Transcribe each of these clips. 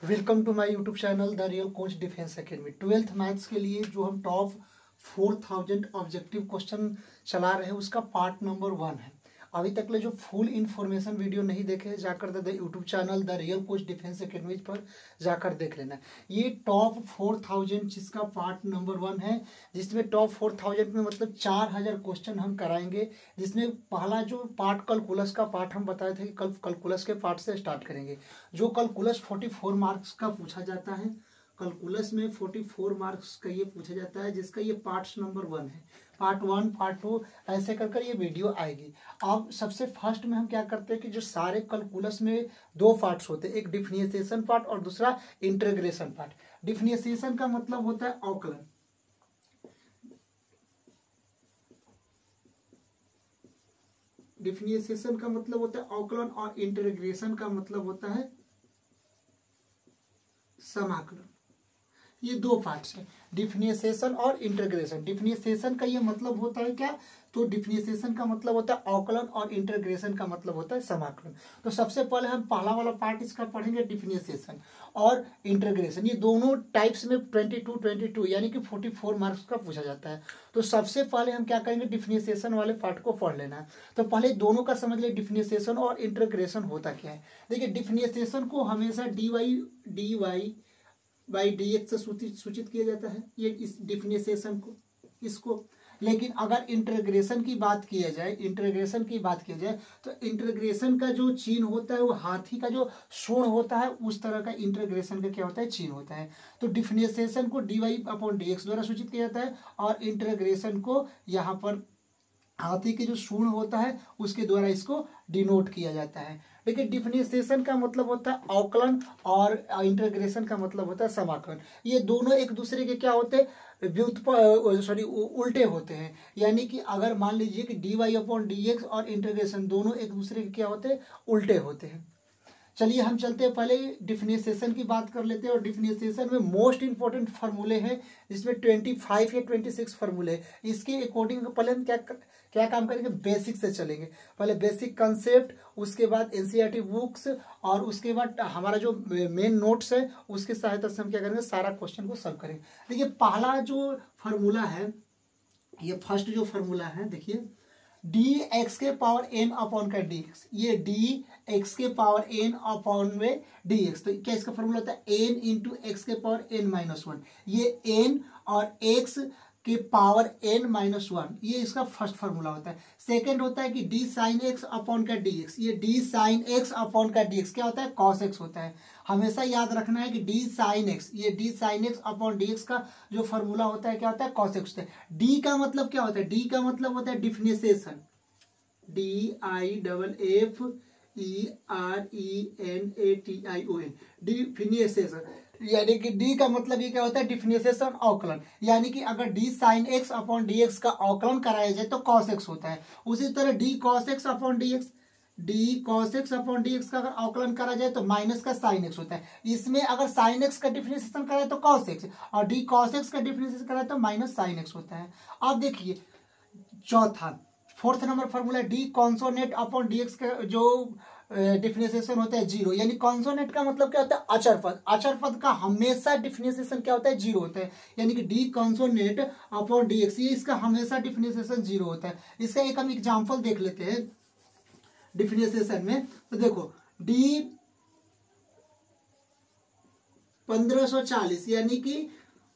Welcome to my YouTube channel the real coach defence academy. 12th maths के लिए जो हम टॉप 4000 ऑब्जेक्टिव क्वेश्चन चला रहे हैं उसका पार्ट नंबर 1 है। अभी तक ले जो फुल इन्फॉर्मेशन वीडियो नहीं देखे हैं जाकर the YouTube channel the real coach defence academy पर जाकर देख लेना। ये टॉप 4000 जिसका पार्ट नंबर 1 है, जिसमें टॉप 4000 में मतलब 4000 क्वेश्चन हम कराएंगे। जिसमें पहला जो पार्ट कैलकुलस का पार्ट हम बताए थे कि कल कैलकुलस के पार्ट से स्टार्ट करेंगे। जो कैलकुलस 44 मार्क्स का पूछा जाता है, कैलकुलस में 44 मार्क्स का ये पूछा जाता है, जिसका ये पार्ट नंबर 1 है। पार्ट 1 पार्ट 2 ऐसे कर ये वीडियो आएगी। अब सबसे फर्स्ट में हम क्या करते हैं कि जो सारे कैलकुलस में दो पार्ट्स होते हैं, एक डिफरेंशिएशन पार्ट और दूसरा इंटीग्रेशन पार्ट। डिफरेंशिएशन का मतलब होता है अवकलन, डिफरेंशिएशन का मतलब होता है अवकलन और इंटीग्रेशन का मतलब होता है समाकलन। ये दो पार्ट्स हैं, डिफरेंशिएशन और इंटीग्रेशन। डिफरेंशिएशन का ये मतलब होता है क्या, तो डिफरेंशिएशन का मतलब होता है अवकलन और इंटीग्रेशन का मतलब होता है समाकलन। तो सबसे पहले हम पहला वाला पार्ट इसका पढ़ेंगे, डिफरेंशिएशन और इंटीग्रेशन। ये दोनों टाइप्स में 22 यानी कि 44 मार्क्स का पूछा जाता है। तो सबसे पहले हम क्या करेंगे, डिफरेंशिएशन वाले पार्ट को पढ़ लेना है। तो पहले दोनों का समझ ले, डिफरेंशिएशन और इंटीग्रेशन होता क्या है। देखिए, डिफरेंशिएशन को हमेशा dy बाई dx से सूचित किया जाता है, ये इस डिफरेंशिएशन को, इसको। लेकिन अगर इंटीग्रेशन की बात किया जाए, तो इंटीग्रेशन का जो चिन्ह होता है वो हाथी का जो सूंड होता है उस तरह का इंटीग्रेशन का क्या होता है, चिन्ह होता है। तो डिफरेंशिएशन को dy/dx द्वारा सूचित किया जाता है और इंटीग्रेशन को यहाँ पर हाथी के जो सूंड होता है उसके द्वारा इसको डिनोट किया जाता है। देखिए, डिफरेंशिएशन का मतलब होता है अवकलन और इंटीग्रेशन का मतलब होता है समाकलन। ये दोनों एक दूसरे के क्या होते हैं, उल्टे होते हैं। यानी कि अगर मान लीजिए कि dy/dx और इंटीग्रेशन दोनों एक दूसरे के क्या होते हैं, उल्टे होते हैं। चलिए हम चलते हैं, पहले डिफरेंशिएशन की बात कर लेते हैं। और डिफरेंशिएशन में मोस्ट इंपॉर्टेंट फार्मूले हैं, जिसमें 25 या 26 फार्मूले। इसके अकॉर्डिंग पहले हम क्या काम करेंगे, बेसिक से चलेंगे। पहले बेसिक कंसेप्ट, उसके बाद एनसीईआरटी बुक्स और उसके बाद हमारा जो मेन नोट्स है उसके सहायता से हम क्या करेंगे, सारा क्वेश्चन को सॉल्व करेंगे। देखिए, पहला जो फार्मूला है, ये फर्स्ट जो फार्मूला है, देखिए dx के पावर n अपॉन का dx, ये dx के पावर n अपॉन में dx। तो क्या इसका फॉर्मूला होता है, n इंटू एक्स के पावर n-1। ये n और x के पावर n-1, ये इसका फर्स्ट फार्मूला होता है। सेकंड होता है कि d साइन x अपॉन का dx, ये d साइन x अपॉन का dx क्या होता है, cos x होता है। हमेशा याद रखना है कि d साइन x, ये d sign x upon dx का जो फार्मूला होता है क्या होता है, cos x होता है। d का मतलब क्या होता है, d का मतलब होता है डिफरेंशिएशन, DIEERENATION, डिफरेंशिएशन। यानी कि डी का मतलब ये क्या होता है, डिफरेंशिएशन अवकलन। यानी कि अगर D sine X upon D x का अवकलन कराया जाए तो कॉस एक्स होता है। उसी तरह d cos X upon D x, का अगर अवकलन करा जाए तो माइनस का साइन एक्स होता है। इसमें अगर साइन एक्स का डिफरेंशिएशन कराए तो कॉस एक्स, और डी कॉस एक्स का डिफरेंशिएशन कराए तो माइनस साइन एक्स होता है। अब देखिए चौथा, fourth number formula, D consonant upon D x का जो डिफरेंशिएशन होता है 0। यानी कॉन्सोनेट का मतलब क्या होता है, अचर पद। अचर पद का हमेशा डिफरेंशिएशन क्या होता है, 0 होता है। यानी कि D consonant upon D x, ये इसका हमेशा डिफरेंशिएशन 0 होता है। इसका एक हम एग्जांपल देख लेते हैं डिफरेंशिएशन में। तो देखो, डी 1540 यानी कि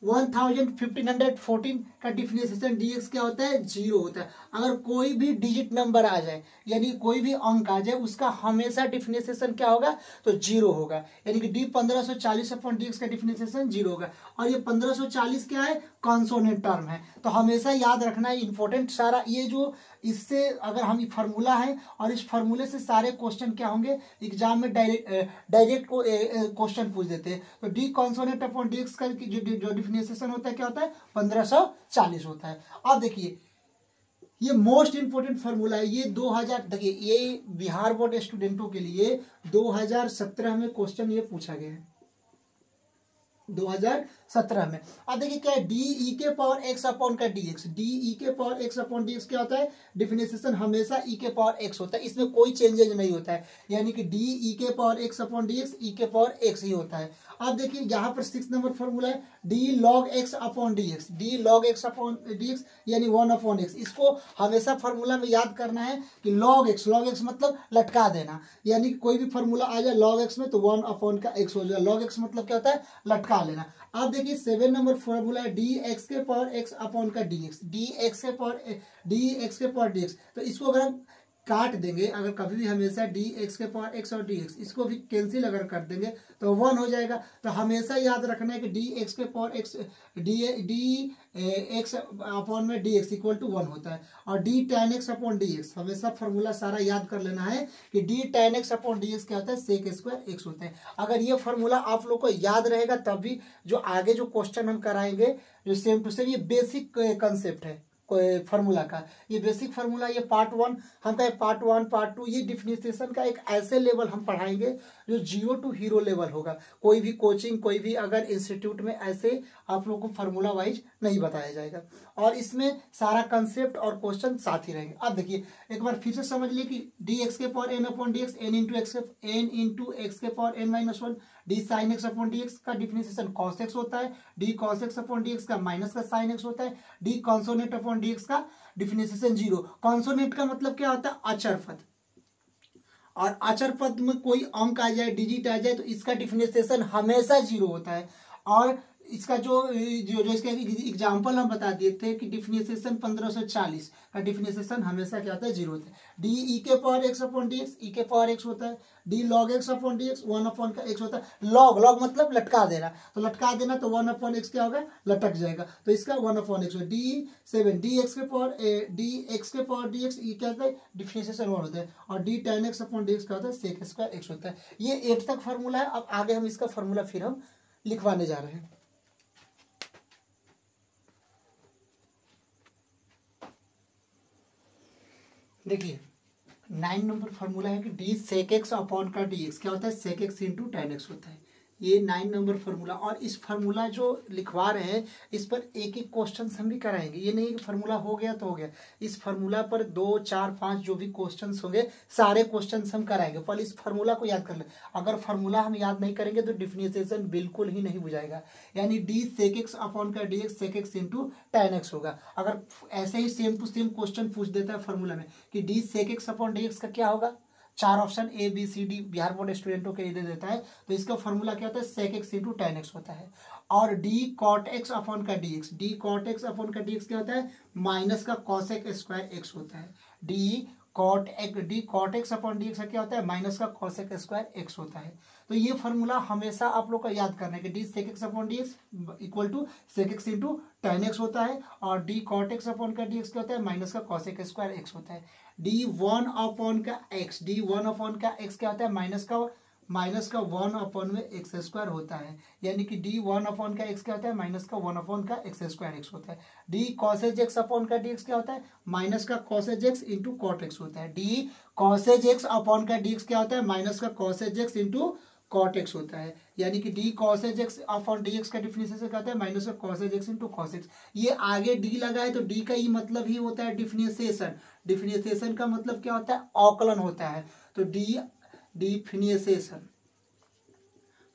1514 का डिफरेंशिएशन dx क्या होता है, 0 होता है। अगर कोई भी डिजिट नंबर आ जाए, यानी कोई भी अंक आ जाए, उसका हमेशा डिफरेंशिएशन क्या होगा, तो 0 होगा। यानी कि d 1540 अपॉन dx का डिफरेंशिएशन 0 होगा। और ये 1540 क्या है, कॉन्सोनेंट टर्म है। तो हमेशा याद रखना है, इंपॉर्टेंट सारा ये जो इससे अगर हम फार्मूला है और इस फार्मूले से सारे क्वेश्चन क्या होंगे, एग्जाम में डायरेक्ट को क्वेश्चन पूछ देते हैं। तो D consonant upon D x का जो डिफरेंशिएशन होता है क्या होता है, 1540 होता है। अब देखिए, ये मोस्ट इंपोर्टेंट फार्मूला है। ये 2000, देखिए ये बिहार बोर्ड स्टूडेंटों के लिए 2017 में क्वेश्चन ये पूछा गया है। 2017 में। अब देखिए क्या है, डी ई के पावर एक्स अपॉन का डी एक्स, डी ई के power X upon D x क्या होता है, डिफिनेशन हमेशा ई के पावर एक्स होता है, इसमें कोई चेंजेज नहीं होता है, यानी कि डी ई के power X upon D X E के पावर एक्स ही होता है। अब देखिए यहाँ पर 6 नंबर फॉर्मूला है D log X upon D x, D log X upon D x यानी 1 अपॉन एक्स। इसको हमेशा फॉर्मूला में याद करना है कि लॉग एक्स मतलब लटका देना, यानी कि कोई भी फॉर्मूला आ जाए लॉग एक्स में तो 1 अपॉन का एक्स हो जाए, लॉग एक्स मतलब क्या होता है, लटका लेना। अब देखिए 7 नंबर फॉर्मूला है डी एक्स के पावर एक्स अपॉन का डी एक्स, डी एक्स के पावर डी एक्स। तो इसको अगर हम काट देंगे, अगर कभी भी हमेशा डी एक्स के पावर एक्स और डी एक्स इसको भी कैंसिल अगर कर देंगे तो 1 हो जाएगा। तो हमेशा याद रखना है कि डी एक्स के power x D x upon में डी एक्स इक्वल टू 1 होता है, और D tan x upon D x हमेशा फॉर्मूला सारा याद कर लेना है कि D tan x upon D x क्या होता है, सेक स्क्वायर एक्स होता है। अगर ये फॉर्मूला आप लोग को याद रहेगा तब भी जो आगे जो क्वेश्चन हम कराएंगे जो सेम टू सेम, ये बेसिक कंसेप्ट है फॉर्मूला का, ये बेसिक फार्मूला, ये पार्ट 1 हम कहे पार्ट 1 पार्ट 2, ये डिफिनेशन का एक ऐसे लेवल हम पढ़ाएंगे जो 0 टू हीरो लेवल होगा। कोई भी कोचिंग, कोई भी अगर इंस्टीट्यूट में ऐसे आप लोगों को फार्मूला वाइज नहीं बताया जाएगा, और इसमें सारा कंसेप्ट और क्वेश्चन साथ ही रहेंगे। अब देखिए एक बार फिर से समझ लिए कि डी एक्स के power N upon D X, N into X के power N minus 1, D sine X upon D x का डिफिनेशन कॉस एक्स होता है, D cos X upon D x का माइनस का साइन एक्स होता है, D consonant upon D x का definition 0। Consonant का मतलब क्या होता है, अचर पद, और अचर पद में कोई अंक आ जाए, डिजिट आ जाए तो इसका डिफिनेशन हमेशा 0 होता है। और इसका जो इसका एग्जाम्पल हम बता दिए थे कि डिफिनेशन 1540 का डिफिनेशन हमेशा क्या होता है, 0 होता है। डी ई के power X upon D X, E के पावर एक्स होता है, D log X upon D X 1 upon का एक्स होता है। लॉग मतलब लटका देना, तो लटका देना तो 1 अपॉन एक्स क्या होगा, लटक जाएगा, तो इसका 1 upon x. D 7 D X के पावर डी एक्स, ये क्या होता है, डिफिनेशन 1 होता है, और D tan x upon D x क्या होता है, सेक स्क्वायर एक्स होता है। ये 8 तक फार्मूला है। अब आगे हम इसका फार्मूला फिर हम लिखवाने जा रहे हैं। देखिए 9 नंबर फॉर्मूला है कि डी सेक एक्स अपॉन का डी एक्स क्या होता है, sec x into tan x होता है। ये 9 नंबर फार्मूला, और इस फार्मूला जो लिखवा रहे हैं इस पर एक एक क्वेश्चन हम भी कराएंगे। ये नहीं कि फार्मूला हो गया तो हो गया, इस फार्मूला पर 2, 4, 5 जो भी क्वेश्चन होंगे सारे क्वेश्चन हम कराएंगे। पहले इस फार्मूला को याद कर ले, अगर फार्मूला हम याद नहीं करेंगे तो डिफिनेशन बिल्कुल ही नहीं बुझाएगा। यानी डी सेक एक्स अपॉन का D X sec x into tan X होगा। अगर ऐसे ही सेम टू सेम क्वेश्चन पूछ देता है फार्मूला में कि D sec x upon D x का क्या होगा, 4 option A B C D Bihar board स्टूडेंटों के लिए देता है, तो इसका फॉर्मूला क्या होता है, sec x into tan x होता है। और डी कॉट एक्स अपॉन का D x, d cot x upon का डी एक्स क्या होता है, माइनस का कॉसेक स्क्वायर एक्स होता है। D cot x upon D x क्या होता है, माइनस का कॉसेक स्क्वायर एक्स होता है। तो ये फार्मूला हमेशा आप लोग का याद करना है कि D sec x upon D x equal to sec x into tan x होता है, और डी कॉट एक्स अपॉन का डी एक्स क्या होता है, माइनस का कॉसेक स्क्वायर एक्स होता है। डी 1 अपॉन का एक्स, डी 1 अपॉन का एक्स क्या होता है, माइनस का 1 अपॉन में एक्स स्क्वायर होता है, यानी कि डी 1 अपॉन का एक्स क्या होता है, माइनस का 1 अपॉन का एक्स स्क्वायर एक्स होता है। डी कॉसेज एक्स अपॉन का डी एक्स क्या होता है, माइनस का cosec x into cot x होता है। डी कॉसेज एक्स अपॉन का डी एक्स क्या होता है, माइनस का cosec x into cot x होता है, यानी कि d cosec x upon D x का डिफिनेशन क्या होता है, माइनस का cosec x into cos x. ये आगे डी लगा है तो डी का ही मतलब ही होता है डिफिनेशन। डिफिनेशन का मतलब क्या होता है, अवकलन होता है। तो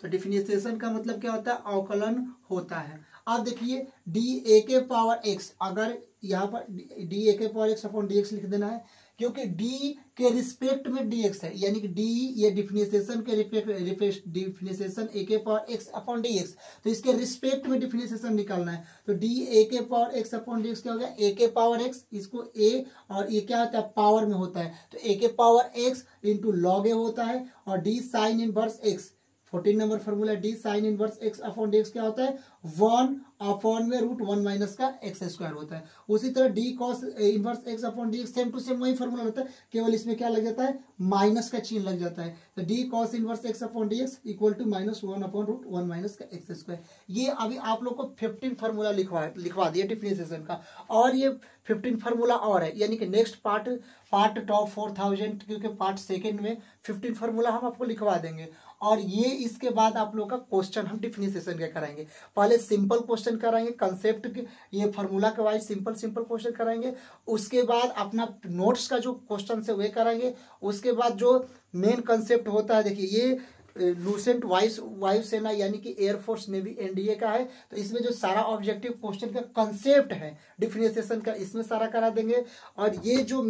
डिफिनेशन का मतलब क्या होता है, अवकलन होता है। अब देखिए डी ए के पावर एक्स, अगर यहाँ पर डी ए के power X upon D x लिख देना है, क्योंकि डी के रिस्पेक्ट में डी एक्स है, यानी कि डी ये डिफिनेशन के डिफिनेशन ए के power X upon D x, तो इसके रिस्पेक्ट में डिफिनेशन निकालना है। तो डी ए के power X upon D x क्या हो गया, ए के पावर एक्स, इसको ए और ये क्या होता है, पावर में होता है, तो ए के पावर एक्स इंटू लॉग ए होता है, और D sine inverse x 14 number formula, D sine inverse x upon D x क्या होता है, 1 अपॉन में √1 माइनस का एक्स स्क्वायर होता है। उसी तरह d cos inverse x upon D x same to same वही फॉर्मूला होता है, केवल इसमें क्या लग जाता है, माइनस का चिन्ह लग जाता है। तो d cos inverse x upon D x equal to -1 upon √1 minus का एक्स स्क्वायर। ये अभी आप लोग को 15 फार्मूला लिखवा दिया डिफिनेशन का, और ये 15 फार्मूला और है, यानी कि नेक्स्ट पार्ट टॉप 4000, क्योंकि पार्ट सेकेंड में 15 फार्मूला हम आपको लिखवा देंगे। और ये इसके बाद आप लोग का क्वेश्चन हम डिफरेंशिएशन के कराएंगे। पहले सिंपल क्वेश्चन कराएंगे, कंसेप्ट के ये फार्मूला के वाइज सिंपल सिंपल क्वेश्चन कराएंगे। उसके बाद अपना नोट्स का जो क्वेश्चन है वे कराएंगे। उसके बाद जो मेन कंसेप्ट होता है, देखिए ये लूसेंट वायुसेना यानी कि एयरफोर्स नेवी एनडीए का है, तो इसमें जो सारा ऑब्जेक्टिव क्वेश्चन का कंसेप्ट है डिफरेंशिएशन का, इसमें सारा करा देंगे। और ये जो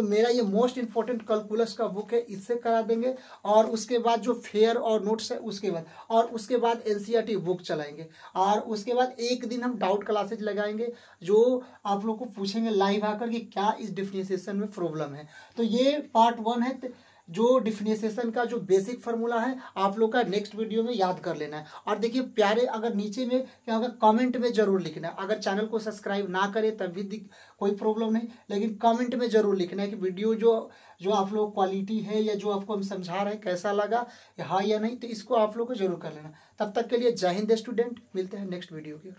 मेरा ये मोस्ट इंपॉर्टेंट कैलकुलस का बुक है, इससे करा देंगे। और उसके बाद जो फेयर और नोट्स है उसके बाद, और उसके बाद एनसीईआरटी बुक चलाएंगे। और उसके बाद एक दिन हम डाउट क्लासेज लगाएंगे, जो आप लोग को पूछेंगे लाइव आकर कि क्या इस डिफरेंशिएशन में प्रॉब्लम है। तो ये पार्ट 1 है, जो डिफरेंशिएशन का जो बेसिक फार्मूला है आप लोग का नेक्स्ट वीडियो में याद कर लेना है। और देखिए प्यारे, अगर नीचे में क्या होगा, कमेंट में जरूर लिखना है। अगर चैनल को सब्सक्राइब ना करें तब भी कोई प्रॉब्लम नहीं, लेकिन कमेंट में जरूर लिखना है कि वीडियो जो आप लोग क्वालिटी है या जो आपको हम समझा रहे हैं कैसा लगा, हाँ या नहीं, तो इसको आप लोग को जरूर कर लेना। तब तक के लिए जय हिंद स्टूडेंट, मिलते हैं नेक्स्ट वीडियो की।